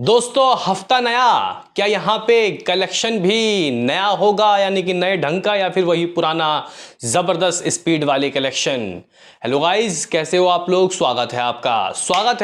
दोस्तों हफ्ता नया, क्या यहाँ पे कलेक्शन भी नया होगा यानी कि नए ढंग का, या फिर वही पुराना जबरदस्त स्पीड वाली कलेक्शन। हेलो गाइस, कैसे हो आप लोग। स्वागत है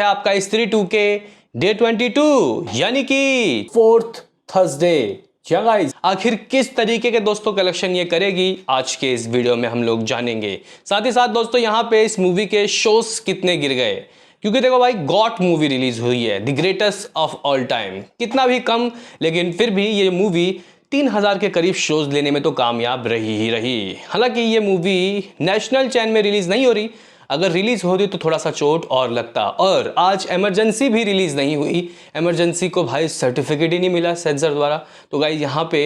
आपका स्त्री 2 के डे 22 यानी कि फोर्थ थर्सडे। क्या गाइस, आखिर किस तरीके के दोस्तों कलेक्शन ये करेगी आज के इस वीडियो में हम लोग जानेंगे। साथ ही साथ दोस्तों यहाँ पे इस मूवी के शोज कितने गिर गए, क्योंकि देखो भाई गॉट मूवी रिलीज हुई है, the greatest of all time. कितना भी कम, लेकिन फिर भी ये मूवी 3000 के करीब शोज लेने में तो कामयाब रही ही रही। हालांकि ये मूवी नेशनल चैन में रिलीज नहीं हो रही, अगर रिलीज हो रही तो थोड़ा सा चोट और लगता। और आज इमरजेंसी भी रिलीज नहीं हुई, इमरजेंसी को भाई सर्टिफिकेट ही नहीं मिला सेंसर द्वारा। तो गाइस यहाँ पे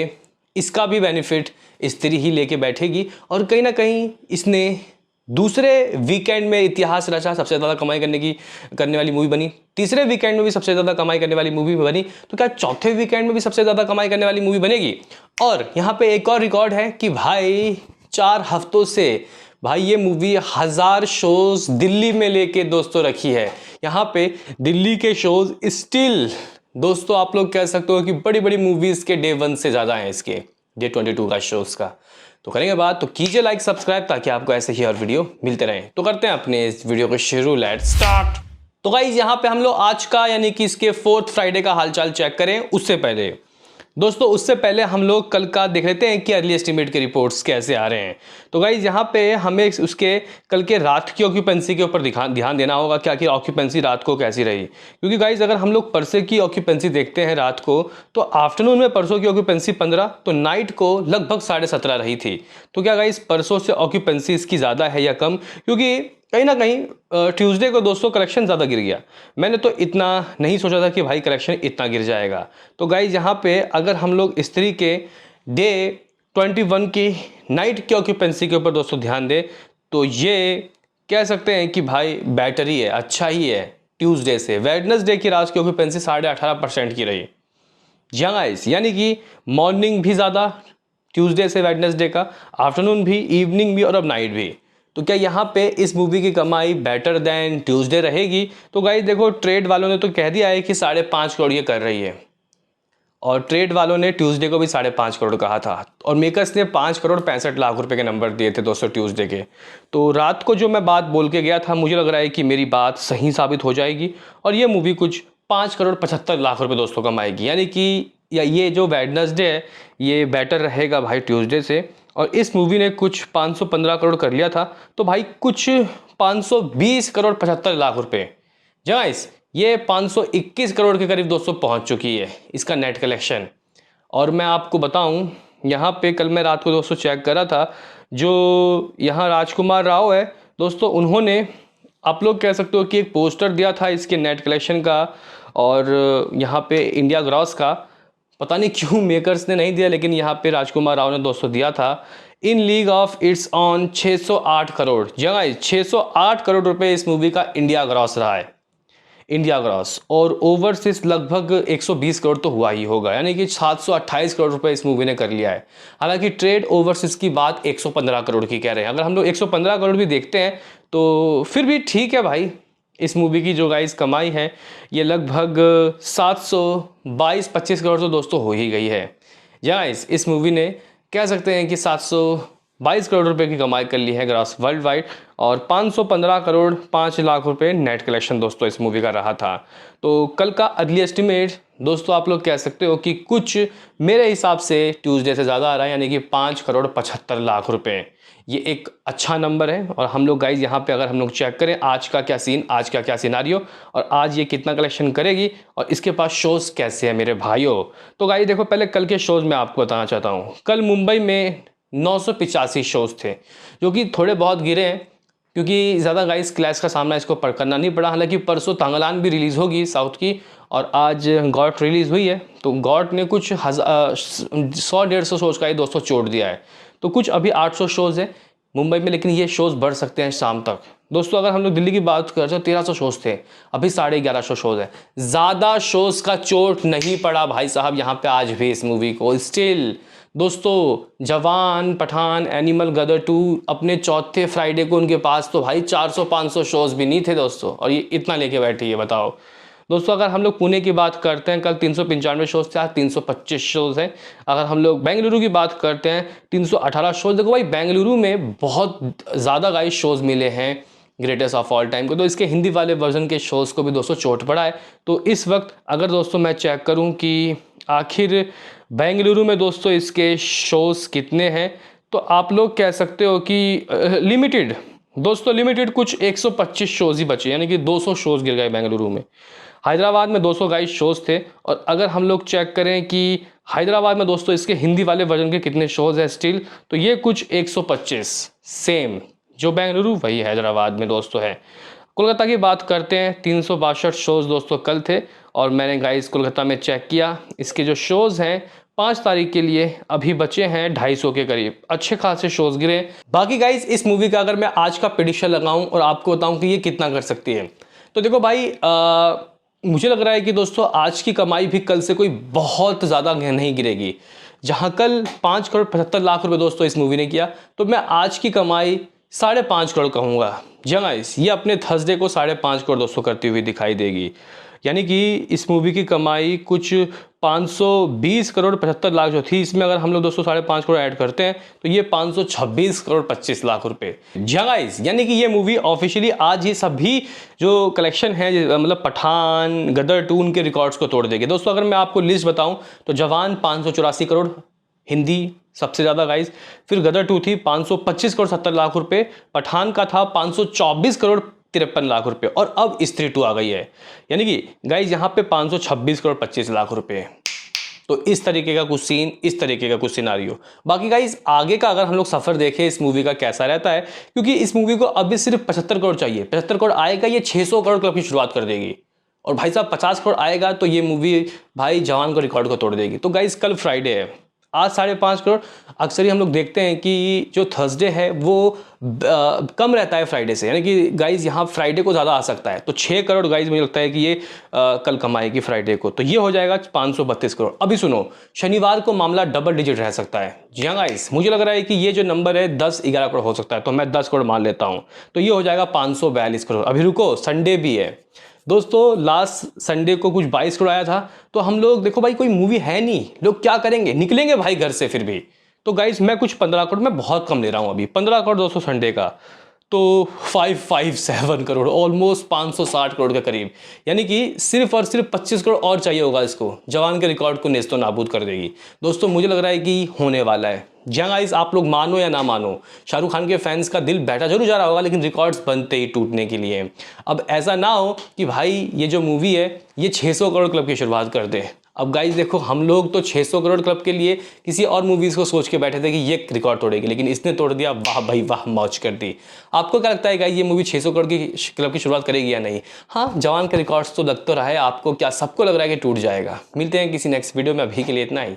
इसका भी बेनिफिट स्त्री ही लेके बैठेगी, और कहीं ना कहीं इसने दूसरे वीकेंड में इतिहास रचा, सबसे ज़्यादा कमाई करने वाली मूवी बनी। तीसरे वीकेंड में भी सबसे ज़्यादा कमाई करने वाली मूवी बनी, तो क्या चौथे वीकेंड में भी सबसे ज़्यादा कमाई करने वाली मूवी बनेगी। और यहाँ पे एक और रिकॉर्ड है कि भाई 4 हफ्तों से भाई ये मूवी 1000 शोज दिल्ली में लेके दोस्तों रखी है। यहाँ पे दिल्ली के शोज स्टिल दोस्तों आप लोग कह सकते हो कि बड़ी बड़ी मूवीज के डे 1 से ज़्यादा हैं इसके डे 22 का शोज का। तो करेंगे बात, तो कीजिए लाइक सब्सक्राइब ताकि आपको ऐसे ही और वीडियो मिलते रहें। तो करते हैं अपने इस वीडियो को शुरू, लेट्स स्टार्ट। तो गाइज यहाँ पे हम लोग आज का यानी कि इसके 4th फ्राइडे का हालचाल चेक करें। उससे पहले हम लोग कल का देख लेते हैं कि अर्ली एस्टिमेट के रिपोर्ट्स कैसे आ रहे हैं। तो गाइज यहाँ पे हमें उसके कल के रात की ऑक्यूपेंसी के ऊपर ध्यान देना होगा, क्या कि ऑक्यूपेंसी रात को कैसी रही। क्योंकि गाइज अगर हम लोग परसों की ऑक्यूपेंसी देखते हैं रात को, तो आफ्टरनून में परसों की ऑक्यूपेंसी 15, तो नाइट को लगभग 17.5 रही थी। तो क्या गाइज परसों से ऑक्यूपेंसी इसकी ज़्यादा है या कम, क्योंकि कहीं ना कहीं ट्यूसडे को दोस्तों कलेक्शन ज़्यादा गिर गया। मैंने तो इतना नहीं सोचा था कि भाई कलेक्शन इतना गिर जाएगा। तो गाइज यहाँ पे अगर हम लोग स्त्री के डे 21 की नाइट की ऑक्यूपेंसी के ऊपर दोस्तों ध्यान दें, तो ये कह सकते हैं कि भाई बेटर ही है, अच्छा ही है ट्यूसडे से। वेडनेसडे की रात की ऑक्यूपेंसी 18.5% की रही। जी हाँ गाइस, यानी कि मॉर्निंग भी ज़्यादा ट्यूसडे से वेडनेसडे का, आफ्टरनून भी, इवनिंग भी और अब नाइट भी। तो क्या यहाँ पे इस मूवी की कमाई बेटर देन ट्यूसडे रहेगी। तो गाइस देखो, ट्रेड वालों ने तो कह दिया है कि 5.5 करोड़ ये कर रही है, और ट्रेड वालों ने ट्यूसडे को भी 5.5 करोड़ कहा था, और मेकर्स ने 5 करोड़ 65 लाख रुपए के नंबर दिए थे दोस्तों ट्यूसडे के। तो रात को जो मैं बात बोल के गया था, मुझे लग रहा है कि मेरी बात सही साबित हो जाएगी, और ये मूवी कुछ 5 करोड़ 75 लाख रुपए दोस्तों कमाएगी। यानी कि या ये जो वेडनेसडे है ये बेटर रहेगा भाई ट्यूसडे से। और इस मूवी ने कुछ 515 करोड़ कर लिया था, तो भाई कुछ 520 करोड़ 75 लाख रुपए, गाइस ये 521 करोड़ के करीब दोस्तों पहुंच चुकी है इसका नेट कलेक्शन। और मैं आपको बताऊं, यहाँ पे कल मैं रात को दोस्तों चेक करा था, जो यहाँ राजकुमार राव है दोस्तों, उन्होंने आप लोग कह सकते हो कि एक पोस्टर दिया था इसके नेट कलेक्शन का, और यहाँ पे इंडिया ग्रॉस का पता नहीं क्यों मेकर्स ने नहीं दिया, लेकिन यहाँ पे राजकुमार राव ने दोस्तों दिया था। इन league of its on 608 crore, जगह 608 करोड़ रुपए इस मूवी का इंडिया ग्रॉस रहा है, इंडिया ग्रॉस। और ओवरसीज लगभग 120 करोड़ तो हुआ ही होगा, यानी कि 728 करोड़ रुपए इस मूवी ने कर लिया है। हालांकि ट्रेड ओवरसीज की बात 115 करोड़ की कह रहे हैं। अगर हम लोग 115 करोड़ भी देखते हैं तो फिर भी ठीक है भाई। इस मूवी की जो गाइस कमाई है ये लगभग 722-25 करोड़ तो दोस्तों हो ही गई है। गाइस इस मूवी ने कह सकते हैं कि 722 करोड़ रुपए की कमाई कर ली है ग्रॉस वर्ल्ड वाइड, और 515 करोड़ 5 लाख रुपए नेट कलेक्शन दोस्तों इस मूवी का रहा था। तो कल का अर्ली एस्टिमेट दोस्तों आप लोग कह सकते हो कि कुछ मेरे हिसाब से ट्यूसडे से ज़्यादा आ रहा है, यानी कि 5 करोड़ 75 लाख रुपए। ये एक अच्छा नंबर है। और हम लोग गाइज यहाँ पे अगर हम लोग चेक करें आज का क्या सीन, आज का क्या सिनारियो, और आज ये कितना कलेक्शन करेगी और इसके पास शोज कैसे है मेरे भाइयों। तो गाइज देखो, पहले कल के शोज में आपको बताना चाहता हूँ। कल मुंबई में 985 शोज थे, जो कि थोड़े बहुत गिरे हैं, क्योंकि ज़्यादा गाइस क्लैश का सामना इसको करना नहीं पड़ा। हालांकि परसों तांगलान भी रिलीज़ होगी साउथ की, और आज गॉट रिलीज़ हुई है। तो गॉट ने कुछ 100-150 शोज़ का ही दोस्तों छोड़ दिया है। तो कुछ अभी 800 शोज़ है मुंबई में, लेकिन ये शोज़ बढ़ सकते हैं शाम तक दोस्तों। अगर हम लोग दिल्ली की बात करें तो 1300 शोज़ थे, अभी 1150 शोज़ है। ज़्यादा शोज़ का चोट नहीं पड़ा भाई साहब यहाँ पे आज भी इस मूवी को। स्टिल दोस्तों जवान, पठान, एनिमल, गदर 2 अपने चौथे फ्राइडे को उनके पास तो भाई 400-500 शोज़ भी नहीं थे दोस्तों, और ये इतना लेके बैठी है बताओ। दोस्तों अगर हम लोग पुणे की बात करते हैं, कल 395 शोज थे, आज 325 शोज हैं। अगर हम लोग बेंगलुरु की बात करते हैं 318 शोज। देखो भाई बेंगलुरु में बहुत ज़्यादा गाइस शोज मिले हैं ग्रेटेस्ट ऑफ ऑल टाइम को, तो इसके हिंदी वाले वर्जन के शोज़ को भी दोस्तों चोट पड़ा है। तो इस वक्त अगर दोस्तों मैं चेक करूं कि आखिर बेंगलुरु में दोस्तों इसके शोज़ कितने हैं, तो आप लोग कह सकते हो कि लिमिटेड, दोस्तों लिमिटेड कुछ 125 शोज़ ही बचे, यानी कि 200 शोज़ गिर गए बेंगलुरु में। हैदराबाद में 200 गाइस शोज़ थे। और अगर हम लोग चेक करें कि हैदराबाद में दोस्तों इसके हिंदी वाले वर्जन के कितने शोज़ हैं स्टिल, तो ये कुछ 125 सेम जो बेंगलुरु वही हैदराबाद में दोस्तों है। कोलकाता की बात करते हैं, 362 शोज़ दोस्तों कल थे और मैंने गाइस कोलकाता में चेक किया, इसके जो शोज़ हैं 5 तारीख के लिए अभी बचे हैं 250 के करीब, अच्छे खासे शोज़ गिरे। बाकी गाइस इस मूवी का अगर मैं आज का प्रेडिक्शन लगाऊं और आपको बताऊं कि ये कितना कर सकती है, तो देखो भाई मुझे लग रहा है कि दोस्तों आज की कमाई भी कल से कोई बहुत ज़्यादा नहीं गिरेगी। जहाँ कल 5 करोड़ 75 लाख रुपए दोस्तों इस मूवी ने किया, तो मैं आज की कमाई 5.5 करोड़ कहूँगा। जी गाइस ये अपने थर्सडे को 5.5 करोड़ दोस्तों करती हुई दिखाई देगी, यानी कि इस मूवी की कमाई कुछ 520 करोड़ 75 लाख जो थी, इसमें अगर हम लोग दोस्तों 5.5 करोड़ ऐड करते हैं तो ये 526 करोड़ 25 लाख रुपए। जी गाइस यानी कि ये मूवी ऑफिशियली आज ही सभी जो कलेक्शन है, मतलब पठान, गदर 2 उनके रिकॉर्ड्स को तोड़ देगी। दोस्तों अगर मैं आपको लिस्ट बताऊं तो जवान 584 करोड़ हिंदी सबसे ज़्यादा गाइस, फिर गदर 2 थी 525 करोड़ 70 लाख रुपए, पठान का था 524 करोड़ 53 लाख रुपए और अब स्त्री 2 आ गई है, यानी कि गाइस यहाँ पे 526 करोड़ 25 लाख रुपए। तो इस तरीके का कुछ सीन, इस तरीके का कुछ सिनारियो। बाकी गाइस आगे का अगर हम लोग सफर देखें इस मूवी का कैसा रहता है, क्योंकि इस मूवी को अभी सिर्फ 75 करोड़ चाहिए, 75 करोड़ आएगा ये 600 करोड़ क्लब की शुरुआत कर देगी। और भाई साहब 50 करोड़ आएगा तो ये मूवी भाई जवान को रिकॉर्ड को तोड़ देगी। तो गाइस कल फ्राइडे है, आज 5.5 करोड़। अक्सर ही हम लोग देखते हैं कि जो थर्सडे है वो कम रहता है फ्राइडे से, यानी कि गाइज यहाँ फ्राइडे को ज़्यादा आ सकता है। तो 6 करोड़ गाइज मुझे लगता है कि ये कल कमाएगी फ्राइडे को, तो ये हो जाएगा 532 करोड़। अभी सुनो, शनिवार को मामला डबल डिजिट रह सकता है। जी हाँ गाइज मुझे लग रहा है कि ये जो नंबर है 10-11 करोड़ हो सकता है, तो मैं 10 करोड़ मान लेता हूँ, तो ये हो जाएगा 542 करोड़। अभी रुको, संडे भी है दोस्तों, लास्ट संडे को कुछ 22 करोड़ आया था। तो हम लोग देखो भाई कोई मूवी है नहीं, लोग क्या करेंगे, निकलेंगे भाई घर से फिर भी। तो गाइस मैं कुछ 15 करोड़, मैं बहुत कम ले रहा हूँ अभी 15 करोड़ दोस्तों संडे का, तो 557 करोड़, ऑलमोस्ट 560 करोड़ के करीब। यानी कि सिर्फ और सिर्फ 25 करोड़ और चाहिए होगा इसको, जवान के रिकॉर्ड को नेस्तो नाबूद कर देगी। दोस्तों मुझे लग रहा है कि होने वाला है। जी गाइस आप लोग मानो या ना मानो, शाहरुख खान के फैंस का दिल बैठा जरूर जा रहा होगा, लेकिन रिकॉर्ड्स बनते ही टूटने के लिए। अब ऐसा ना हो कि भाई ये जो मूवी है ये 600 करोड़ क्लब की शुरुआत कर दे। अब गाइस देखो, हम लोग तो 600 करोड़ क्लब के लिए किसी और मूवीज़ को सोच के बैठे थे कि ये रिकॉर्ड तोड़ेगी, लेकिन इसने तोड़ दिया। वाह भाई वाह, मौज कर दी। आपको क्या लगता है गाइस ये मूवी 600 करोड़ की क्लब की शुरुआत करेगी या नहीं? हाँ, जवान का रिकॉर्ड्स तो लग तो रहा है, आपको क्या सबको लग रहा है कि टूट जाएगा? मिलते हैं किसी नेक्स्ट वीडियो में, अभी के लिए इतना ही।